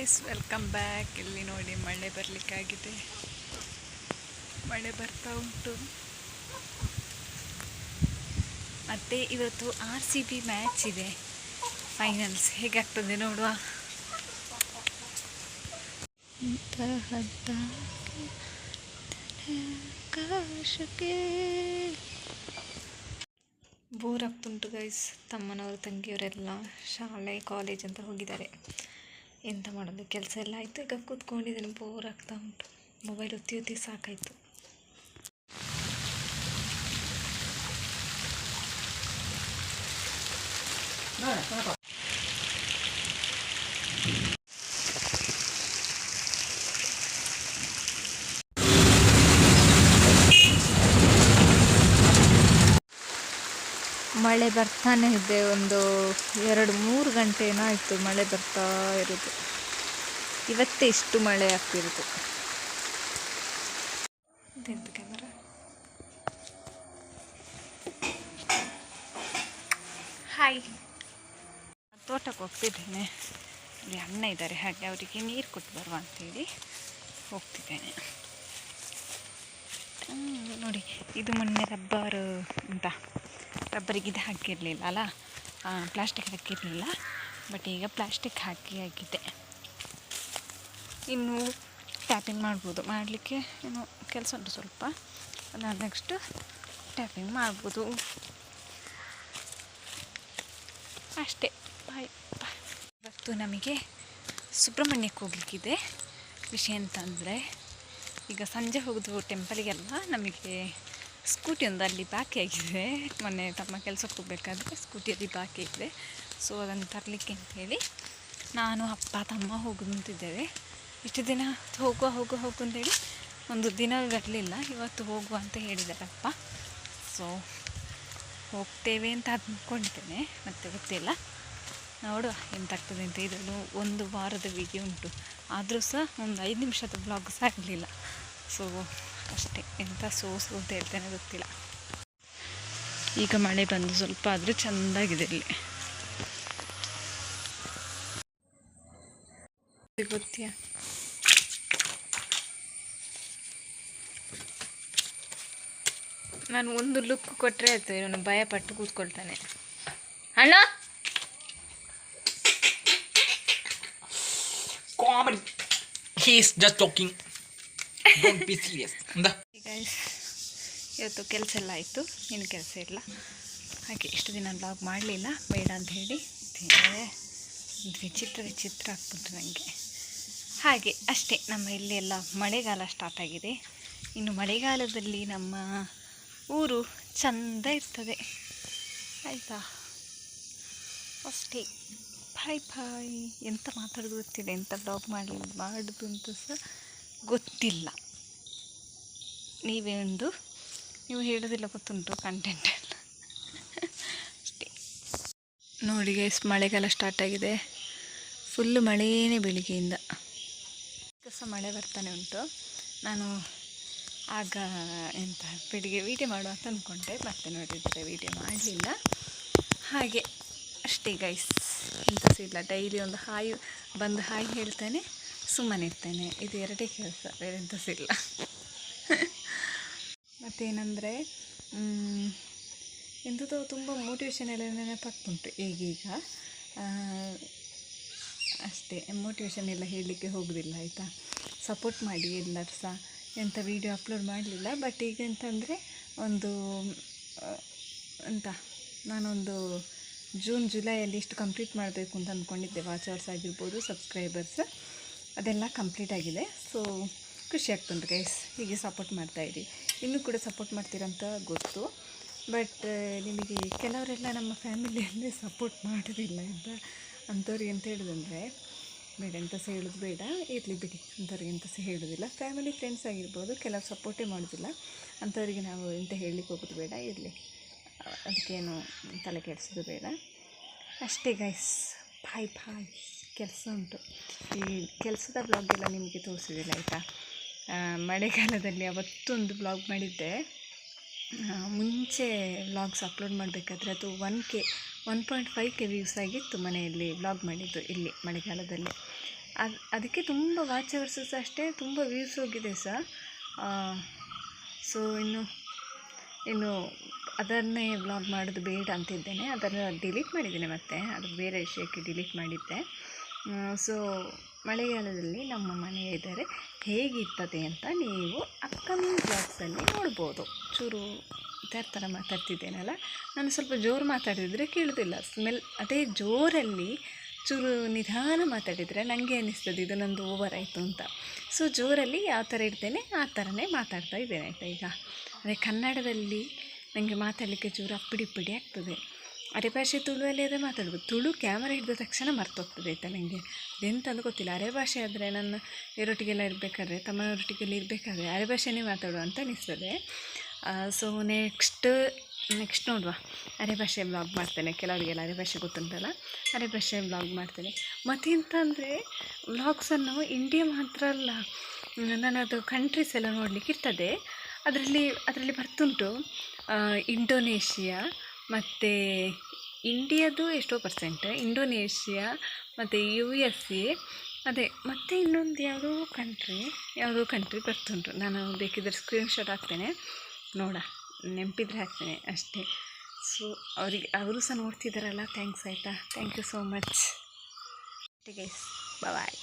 Guys, welcome back. ಇಲ್ಲಿ ನೋಡಿ ಮಳೆ ಬರಲಿಕ್ಕಾಗಿದೆ, ಮಳೆ ಬರ್ತಾ ಉಂಟು. ಮತ್ತು ಇವತ್ತು RCB ಮ್ಯಾಚ್ ಇದೆ, ಫೈನಲ್ಸ್. ಹೇಗಾಗ್ತದೆ ನೋಡುವ. Bore ಆಗ್ತುಂಟು guys. ತಮ್ಮನವರು ತಂಗಿಯವರೆಲ್ಲ ಶಾಲೆ ಕಾಲೇಜ್ ಅಂತ ಹೋಗಿದ್ದಾರೆ. ಎಂತ ಮಾಡೋದು, ಕೆಲಸ ಎಲ್ಲ ಆಯಿತು. ಈಗ ಕೂತ್ಕೊಂಡಿದ್ದೀನಿ, ಬೋರ್ ಆಗ್ತಾ ಉಂಟು. ಮೊಬೈಲ್ ಒತ್ತಿ ಒತ್ತಿ ಸಾಕಾಯಿತು. ಮಳೆ ಬರ್ತಾನೆ ಇದೆ. ಒಂದು 2-3 ಗಂಟೆನೋ ಆಯಿತು ಮಳೆ ಬರ್ತಾ ಇರೋದು. ಇವತ್ತೇ ಇಷ್ಟು ಮಳೆ ಆಗ್ತಿರೋದು. ಇದೆಂತ ಕ್ಯಾಮರಾ. ಹಾಯ್, ತೋಟಕ್ಕೆ ಹೋಗ್ತಿದ್ದೇನೆ. ಇಲ್ಲಿ ಅಣ್ಣ ಇದ್ದಾರೆ, ಹಾಗೆ ಅವರಿಗೆ ನೀರು ಕೊಟ್ಟು ಬರುವ ಅಂತೇಳಿ ಹೋಗ್ತಿದ್ದೇನೆ. ನೋಡಿ, ಇದು ಮೊನ್ನೆ ರಬ್ಬರಿಗೆ ಇದು ಹಾಕಿರಲಿಲ್ಲ ಅಲ್ಲ, ಪ್ಲಾಸ್ಟಿಕ್ ಹಾಕಿರಲಿಲ್ಲ. ಬಟ್ ಈಗ ಪ್ಲಾಸ್ಟಿಕ್ ಹಾಕಿದೆ. ಇನ್ನು ಟ್ಯಾಪಿಂಗ್ ಮಾಡ್ಬೋದು. ಮಾಡಲಿಕ್ಕೆ ಏನು ಕೆಲಸ ಉಂಟು ಸ್ವಲ್ಪ. ಅದಾದ ನೆಕ್ಸ್ಟ್ ಟ್ಯಾಪಿಂಗ್ ಮಾಡ್ಬೋದು ಅಷ್ಟೇ. ಬಾಯ್. ಇವತ್ತು ನಮಗೆ ಸುಬ್ರಹ್ಮಣ್ಯಕ್ಕೆ ಹೋಗ್ಲಿಕ್ಕಿದೆ. ವಿಷಯ ಅಂತಂದರೆ, ಈಗ ಸಂಜೆ ಹೋಗೋದು ಟೆಂಪಲಿಗೆಲ್ಲ. ನಮಗೆ ಸ್ಕೂಟಿ ಒಂದು ಅಲ್ಲಿ ಬಾಕಿ ಆಗಿದೆ. ಮೊನ್ನೆ ತಮ್ಮ ಕೆಲಸಕ್ಕೆ ಹೋಗಬೇಕಾದ್ರೆ ಸ್ಕೂಟಿಯಲ್ಲಿ ಬಾಕಿ ಇದೆ. ಸೊ ಅದನ್ನು ತರಲಿಕ್ಕೆ ಅಂತೇಳಿ ನಾನು, ಅಪ್ಪ, ತಮ್ಮ ಹೋಗೋದು ಅಂತಿದ್ದೇವೆ. ಇಷ್ಟು ದಿನ ಹೋಗು ಅಂತೇಳಿ ಒಂದು ದಿನ ಗಟ್ಟಲಿಲ್ಲ. ಇವತ್ತು ಹೋಗುವ ಅಂತ ಹೇಳಿದಾರಪ್ಪ. ಸೊ ಹೋಗ್ತೇವೆ ಅಂತ ಅಂದ್ಕೊಂಡಿದ್ದೇನೆ, ಮತ್ತೆ ಗೊತ್ತಿಲ್ಲ, ನೋಡುವ ಎಂತಾಗ್ತದೆ ಅಂತ. ಇದನ್ನು 1 ವಾರದ ವಿಡಿಯೋ ಉಂಟು, ಆದರೂ ಸಹ ಒಂದು 5 ನಿಮಿಷದ ಬ್ಲಾಗ್ ಸಹ ಆಗಲಿಲ್ಲ. ಸೊ ಅಷ್ಟೇ, ಎಂತ ಸೋಸು ಅಂತ ಹೇಳ್ತೇನೆ ಗೊತ್ತಿಲ್ಲ. ಈಗ ಮಳೆ ಬಂದು ಸ್ವಲ್ಪ ಆದರೂ ಚೆಂದಾಗಿದೆ ಇಲ್ಲಿ. ಗೊತ್ತಿಯಾ, ನಾನು ಒಂದು ಲುಕ್ ಕೊಟ್ಟರೆ ಆಯ್ತು, ಇವನು ಭಯಪಟ್ಟು ಕೂತ್ಕೊಳ್ತಾನೆ. ಅಣ್ಣ, comedy. He is just joking. Don't be serious. ಇವತ್ತು ಕೆಲಸ ಎಲ್ಲ ಆಯಿತು, ಇನ್ನು ಕೆಲಸ ಇಲ್ಲ. ಹಾಗೆ ಇಷ್ಟು ದಿನ ಬ್ಲಾಗ್ ಮಾಡಲಿಲ್ಲ, ಬೇಡ ಅಂತ ಹೇಳಿ. ವಿಚಿತ್ರ ಆಗ್ತುಂಟು ನನಗೆ. ಹಾಗೆ ಅಷ್ಟೇ. ನಮ್ಮ ಇಲ್ಲಿ ಎಲ್ಲ ಮಳೆಗಾಲ ಸ್ಟಾರ್ಟ್ ಆಗಿದೆ. ಇನ್ನು ಮಳೆಗಾಲದಲ್ಲಿ ನಮ್ಮ ಊರು ಚೆಂದ ಇರ್ತದೆ, ಆಯಿತಾ? ಅಷ್ಟೇ. ಬಾಯ್. ಎಂತ ಮಾತಾಡೋದು ಗೊತ್ತಿಲ್ಲ, ಎಂತ ಬ್ಲಾಗ್ ಮಾಡೋದು ಅಂತ ಸಹ ಗೊತ್ತಿಲ್ಲ. ನೀವು ಹೇಳೋದಿಲ್ಲ ಗೊತ್ತುಂಟು, ಕಂಟೆಂಟ್ ಎಲ್ಲ ಅಷ್ಟೇ. ನೋಡಿ ಗೈಸ್, ಮಳೆಗಾಲ ಸ್ಟಾರ್ಟ್ ಆಗಿದೆ. ಫುಲ್ಲು ಮಳೆಯೇ ಬೆಳಿಗ್ಗೆಯಿಂದ. ಸಹ ಮಳೆ ಬರ್ತಾನೆ ಉಂಟು. ನಾನು ಆಗ ಬೆಳಿಗ್ಗೆ ವೀಡಿಯೋ ಮಾಡುವ ಅಂತ ಅಂದ್ಕೊಂಡೆ, ಮತ್ತೆ ನೋಡಿದರೆ ವೀಡಿಯೋ ಮಾಡಲಿಲ್ಲ. ಹಾಗೆ ಅಷ್ಟೇ ಗೈಸ್, ಎಂತ ಸಹ ಇಲ್ಲ. ಡೈಲಿ ಒಂದು ಹಾಯ್ ಹೇಳ್ತೇನೆ, ಸುಮ್ಮನೆ ಇರ್ತೇನೆ. ಇದು 2 ಕೆಲಸ, ಬೇರೆ ಎಂತ ಸಹ ಇಲ್ಲ. ಮತ್ತೇನೆಂದರೆ, ಎಂಥದ್ದು ತುಂಬ ಮೋಟಿವೇಶನ್ ಎಲ್ಲ ನೆನಪಾಗ್ತುಂಟು ಈಗೀಗ. ಅಷ್ಟೇ, ಮೋಟಿವೇಶನ್ ಎಲ್ಲ ಹೇಳಲಿಕ್ಕೆ ಹೋಗೋದಿಲ್ಲ, ಆಯಿತಾ? ಸಪೋರ್ಟ್ ಮಾಡಿ ಎಲ್ಲರೂ ಸಹ. ಎಂಥ ವೀಡಿಯೋ ಅಪ್ಲೋಡ್ ಮಾಡಲಿಲ್ಲ. ಬಟ್ ಈಗ ಎಂತಂದರೆ, ನಾನೊಂದು ಜೂನ್ ಜುಲೈಯಲ್ಲಿ ಇಷ್ಟು ಕಂಪ್ಲೀಟ್ ಮಾಡಬೇಕು ಅಂತ ಅಂದ್ಕೊಂಡಿದ್ದೆ. ವಾಚರ್ಸ್ ಆಗಿರ್ಬೋದು, ಸಬ್ಸ್ಕ್ರೈಬರ್ಸ್ ಅದೆಲ್ಲ ಕಂಪ್ಲೀಟ್ ಆಗಿದೆ. ಸೊ ಖುಷಿ ಆಗ್ತುಂಟು ಗೈಸ್. ಹೀಗೆ ಸಪೋರ್ಟ್ ಮಾಡ್ತಾಯಿರಿ. ಇನ್ನೂ ಕೂಡ ಸಪೋರ್ಟ್ ಮಾಡ್ತೀರಂತ ಗೊತ್ತು. ಬಟ್ ನಿಮಗೆ ಕೆಲವರೆಲ್ಲ ನಮ್ಮ ಫ್ಯಾಮಿಲಿಯಲ್ಲೇ ಸಪೋರ್ಟ್ ಮಾಡೋದಿಲ್ಲ ಅಂತ. ಅಂಥವ್ರಿಗೆ ಎಂತ ಹೇಳೋದಂದರೆ, ಬೇಡ, ಎಂತ ಸಹ ಹೇಳೋದು ಬೇಡ, ಇರಲಿ ಬಿಡಿ. ಅಂಥವ್ರಿಗೆ ಎಂತ ಸಹ ಹೇಳೋದಿಲ್ಲ. ಫ್ಯಾಮಿಲಿ ಫ್ರೆಂಡ್ಸ್ ಆಗಿರ್ಬೋದು, ಕೆಲವರು ಸಪೋರ್ಟೇ ಮಾಡೋದಿಲ್ಲ. ಅಂಥವ್ರಿಗೆ ನಾವು ಎಂತ ಹೇಳಲಿಕ್ಕೆ ಹೋಗೋದು ಬೇಡ, ಇರಲಿ, ಅದಕ್ಕೇನು ತಲೆ ಕೆಡಿಸೋದು ಬೇಡ. ಅಷ್ಟೇ ಗೈಸ್. ಬಾಯ್. ಕೆಲಸ ಉಂಟು. ಈ ಕೆಲಸದ ಬ್ಲಾಗೆಲ್ಲ ನಿಮಗೆ ತೋರಿಸಿದಿಲ್ಲ, ಆಯಿತಾ? ಮಳೆಗಾಲದಲ್ಲಿ ಅವತ್ತೊಂದು ಬ್ಲಾಗ್ ಮಾಡಿದ್ದೆ. ಮುಂಚೆ ವ್ಲಾಗ್ಸ್ ಅಪ್ಲೋಡ್ ಮಾಡಬೇಕಾದ್ರೆ ಅದು 1.5K ವ್ಯೂಸ್ ಆಗಿತ್ತು. ಮನೆಯಲ್ಲಿ ವ್ಲಾಗ್ ಮಾಡಿದ್ದು ಇಲ್ಲಿ ಮಳೆಗಾಲದಲ್ಲಿ. ಅದಕ್ಕೆ ತುಂಬ ವಾಚ್ ಅವರ್ಸು ಸಹ ಅಷ್ಟೇ, ತುಂಬ ವ್ಯೂಸ್ ಹೋಗಿದೆ ಸಹ. ಸೊ ಇನ್ನು ಅದನ್ನೇ ವ್ಲಾಗ್ ಮಾಡೋದು ಬೇಡ ಅಂತಿದ್ದೇನೆ. ಅದನ್ನು ಡಿಲೀಟ್ ಮಾಡಿದ್ದೇನೆ, ಮತ್ತೆ ಅದು ಬೇರೆ ವಿಷಯಕ್ಕೆ ಡಿಲೀಟ್ ಮಾಡಿದ್ದೆ. ಸೊ ಮಳೆಗಾಲದಲ್ಲಿ ನಮ್ಮ ಮನೆ ಇದ್ದರೆ ಹೇಗಿರ್ತದೆ ಅಂತ ನೀವು ಅಪ್ಕಮಿಂಗ್ ಬ್ಲಾಗ್ಸಲ್ಲಿ ನೋಡ್ಬೋದು. ಚೂರು ಥರ ಮಾತಾಡ್ತಿದ್ದೇನಲ್ಲ, ನಾನು ಸ್ವಲ್ಪ ಜೋರು ಮಾತಾಡಿದರೆ ಕೇಳೋದಿಲ್ಲ. ಅದೇ ಜೋರಲ್ಲಿ ಚೂರು ನಿಧಾನ ಮಾತಾಡಿದರೆ ನನಗೆ ಅನ್ನಿಸ್ತದೆ ಇದು ನಂದು ಓವರ್ ಆಯಿತು ಅಂತ. ಸೊ ಜೋರಲ್ಲಿ ಯಾವ ಥರ ಇರ್ತೇನೆ ಆ ಥರನೇ ಮಾತಾಡ್ತಾ ಇದ್ದೇನೆ, ಆಯಿತಾ. ಈಗ ಅದೇ ಕನ್ನಡದಲ್ಲಿ ನನಗೆ ಮಾತಾಡಲಿಕ್ಕೆ ಚೂರು ಅಪ್ಪಿಡಿ ಆಗ್ತದೆ. ಅರೆಭಾಷೆ ತುಳುವಲ್ಲಿ ಅದೇ ಮಾತಾಡ್ಬೋದು. ತುಳು ಕ್ಯಾಮರಾ ಹಿಡಿದ ತಕ್ಷಣ ಮರ್ತೋಗ್ತದೆ, ಆಯಿತಾ. ನನಗೆ ಅದೆಂತಂದು ಗೊತ್ತಿಲ್ಲ. ಅರೆಭಾಷೆ ಆದರೆ ನನ್ನ ಇವರೊಟ್ಟಿಗೆಲ್ಲ ಇರಬೇಕಾದ್ರೆ, ತಮ್ಮನವರೊಟ್ಟಿಗೆಲ್ಲ ಇರಬೇಕಾದ್ರೆ ಅರೆಭಾಷೆನೇ ಮಾತಾಡುವ ಅಂತ ಅನಿಸ್ತದೆ. ಸೊ ನೆಕ್ಸ್ಟ್ ನೋಡುವ, ಅರೆಭಾಷೆ ಬ್ಲಾಗ್ ಮಾಡ್ತೇನೆ. ಕೆಲವರಿಗೆಲ್ಲ ಅರೆಭಾಷೆ ಗೊತ್ತುಂಟಲ್ಲ, ಅರೆಭಾಷೆ ಬ್ಲಾಗ್ ಮಾಡ್ತೇನೆ. ಮತ್ತೆಂತ ಅಂದರೆ ವ್ಲಾಗ್ಸನ್ನು ಇಂಡಿಯಾ ಮಾತ್ರ ಅಲ್ಲ, ನನ್ನದು ಕಂಟ್ರೀಸ್ ಎಲ್ಲ ನೋಡಲಿಕ್ಕೆ ಇರ್ತದೆ. ಅದರಲ್ಲಿ ಬರ್ತುಂಟು ಇಂಡೋನೇಷಿಯಾ ಮತ್ತು ಇಂಡಿಯಾದು ಎಷ್ಟೋ %, ಇಂಡೋನೇಷಿಯಾ ಮತ್ತು USA, ಅದೇ ಮತ್ತು ಇನ್ನೊಂದು ಯಾವುದೋ ಕಂಟ್ರಿ ಬರ್ತುಂಟು. ನಾನು ಬೇಕಿದ್ದರೆ ಸ್ಕ್ರೀನ್ಶಾಟ್ ಹಾಕ್ತೇನೆ, ನೋಡ ನೆನಪಿದ್ರೆ ಹಾಕ್ತೇನೆ ಅಷ್ಟೇ. ಸೊ ಅವರು ಸಹ ನೋಡ್ತಿದ್ದಾರಲ್ಲ, ಥ್ಯಾಂಕ್ಸ್, ಆಯಿತಾ. Thank you so much guys, bye.